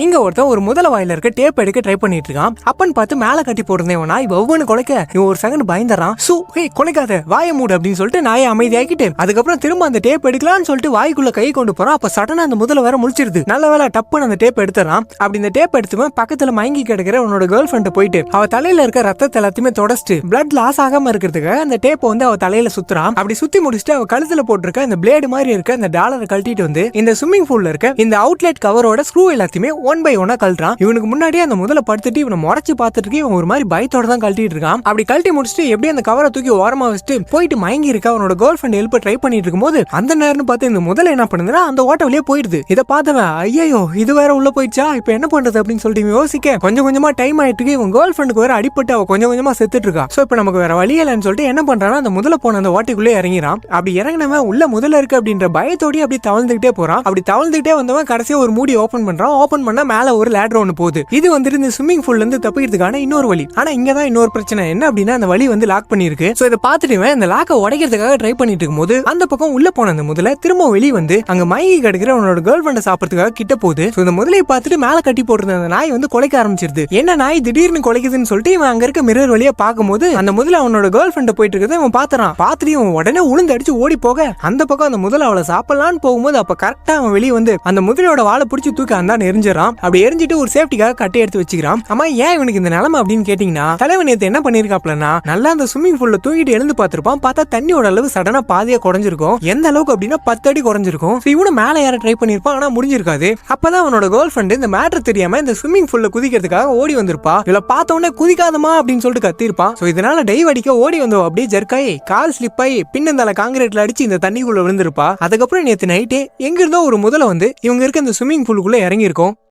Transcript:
இங்க ஒருத்தன் ஒரு முதல வாயில இருக்க டேப் எடுக்க ட்ரை பண்ணிட்டு இருக்கான். அப்பன்னு பார்த்து மேல கட்டி போடுறேன்னா இவ ஒவ்வொன்னு கொலைக்க இவன் ஒரு செகண்ட் பயந்துறான். கொலைக்காத வாய மூடு அப்படின்னு சொல்லிட்டு நாயை அமைதியாக்கிட்டு அதுக்கப்புறம் திரும்ப அந்த டேப் எடுக்கலாம்னு சொல்லிட்டு வாய்க்குள்ள கை கொண்டு போறான். அப்ப சடனா அந்த முதல வேற முழிச்சிருது. நல்ல வேலை டப்புன்னு அந்த டேப் எடுத்துறான். அப்படி இந்த டேப் எடுத்துவன் பக்கத்துல மயங்கி கிடக்கிற உன்னோட கேர்ள் ஃப்ரெண்ட் போயிட்டு அவ தலையில இருக்க ரத்தத்தை எல்லாத்தையுமே தொடச்சிட்டு பிளட் லாஸ் ஆகாம இருக்கிறதுக்கு அந்த டேப்பை வந்து அவ தலையில சுத்துறான். அப்படி சுத்தி முடிச்சுட்டு அவ கழுத்துல போட்டிருக்க இந்த பிளேடு மாதிரி இருக்க இந்த டாலரை கழட்டிட்டு வந்து இந்த ஸ்விம்மிங் பூல்ல இருக்க இந்த அவுட்லெட் கவரோட ஸ்க்ரூ எல்லாத்தையுமே ஒன் பை ஒன்னா கழட்டுறான். இவனுக்கு முன்னாடியே அந்த முதல படுத்துட்டு இவனை முறைச்சு பார்த்துட்டு இவன் ஒரு மாதிரி பயத்தோட தான் கழட்டிட்டு இருக்கான். அப்படி கழட்டி முடிச்சுட்டு எப்படி அந்த கவரை தூக்கி ஓரமா வச்சுட்டு போயிட்டு மயங்கி இருக்க அவனோட கேர்ள் ஃப்ரெண்ட் ஹெல்ப் ட்ரை பண்ணிட்டு இருக்கும்போது அந்த நேரம் பார்த்து இந்த முதல்ல என்ன பண்ணுதுன்னா அந்த ஓட்ட வழியே போயிடுது. இதை பார்த்தவன் ஐயோ இது வேற உள்ள போயிடுச்சா இப்ப என்ன பண்றது அப்படின்னு சொல்லிட்டு யோசிக்க கொஞ்சம் கொஞ்சமா டைம் ஆயிட்டு இவன் கேர்ள் ஃப்ரெண்டுக்கு வேற அடிப்பட்டு அவ கொஞ்சம் கொஞ்சமா செத்துட்டு இருக்கா. சோ இப்ப நமக்கு வேற வழி இல்லைன்னு சொல்லிட்டு என்ன பண்றான்னா அந்த முதல்ல போன அந்த ஓட்டைக்குள்ளே இறங்கிறான். அப்படி இறங்கினவன் உள்ள முதல்ல இருக்கு அப்படின்ற பயத்தோடய அப்படி தவழ்ந்துகிட்டே போறான். அப்படி தவழ்ந்துகிட்டே வந்தவன் கடைசியா ஒரு மூடி ஓபன் பண்றான். ஓபன் பண்ணா மேல ஒரு லேடர் ஒன்னு போகுது. இது வந்துட்டு இந்த ஸ்விம்மிங் பூல்ல இருந்து தப்பிக்கிறதுக்கான இன்னொரு வழி. ஆனா இங்கதான் இன்னொரு பிரச்சனை என்ன அப்படின்னா அந்த வழி வந்து லாக் பண்ணிருக்கு. சோ இதை பார்த்துட்டு இந்த லாக்கை உடைக்கிறதுக்காக ட்ரை பண்ணிட்டு இருக்கும்போது அந்த பக்கம் உள்ள போன அந்த முதல்ல திரும்ப வெளியே வந்து அங்க மயங்கி கிடக்கிற உன்னோட கேர்ள் ஃப்ரெண்டை சாப்பிடுறதுக்காக கிட்ட போகுது. சோ இந்த முதலையை பார்த்துட்டு மேல கட்டி போட்டு அந்த நாய் வந்து கொலைக்க ஆரம்பிச்சிருது. என்ன நாய் திடீர்னு கொலைக்குதுன்னு சொல்லிட்டு இவன் அங்க இருக்க மிரர் வழியா பார்க்கும்போது அந்த முதல்ல அவனோட கேர்ள் ஃப்ரெண்டை போயிட்டு இருக்கிறத இவன் பாத்துறான். பார்த்துட்டு இவன் உடனே உளுந்து அடிச்சு ஓடி போக அந்த பக்கம் அந்த முதல்ல அவளை சாப்பிடலான்னு போகும்போது அப்ப கரெக்டா அவன் வெளியே வந்து அந்த முதலோட வாழை பிடிச்சி தூக்கி அந்த எரிஞ்சிடறான். அப்படி எரிஞ்சிட்டு ஒரு சேஃப்டிக்காக கட்டி எடுத்து வச்சுக்கிறான். ஆமா ஏன் இவனுக்கு இந்த நிலைமை அப்படின்னு கேட்டீங்கன்னா தலைவன் நேத்து என்ன பண்ணிருக்காப்லன்னா நல்லா அந்த ஸ்விம்மிங் பூல்ல தூக்கிட்டு எழுந்து பார்த்திருப்பான். பார்த்தா தண்ணியோட அளவு சடனா பாதியா குறைஞ்சிருக்கும். எந்த அளவுக்கு அப்படின்னா 10 அடி குறைஞ்சிருக்கும். இவனு மேல ஏற ட்ரை பண்ணிருப்பான் ஆனா முடிஞ்சிருக்காது. அப்பதான் அவனோட கேர்ள் ஃப்ரெண்ட் இந்த மேட்டர் தெரியாம இந்த ஸ்விம்மிங் பூல்ல குதிக்கிறதுக்காக ஓடி வந்திருப்பா. இவள பார்த்த உடனே குதிக்காதமா அப்படின்னு சொல்லிட்டு கத்திருப்பான். சோ இதனால டைவ் அடிக்க ஓடி வந்தோம் அப்படியே ஜர்க்காயி கால் ஸ்லிப் ஆகி பின்னந்தால காங்கிரீட்ல அடிச்சு இந்த தண்ணிக்குள்ள விழுந்திருப்பா. அதுக்கப்புறம் நேத்து நைட்டே எங்க இருந்தோ ஒரு முதல வந்து இவங்க இருக்க இந்த ஸ்விம்மிங் பூலுக்குள்ள இறங்கி இருக்கும்.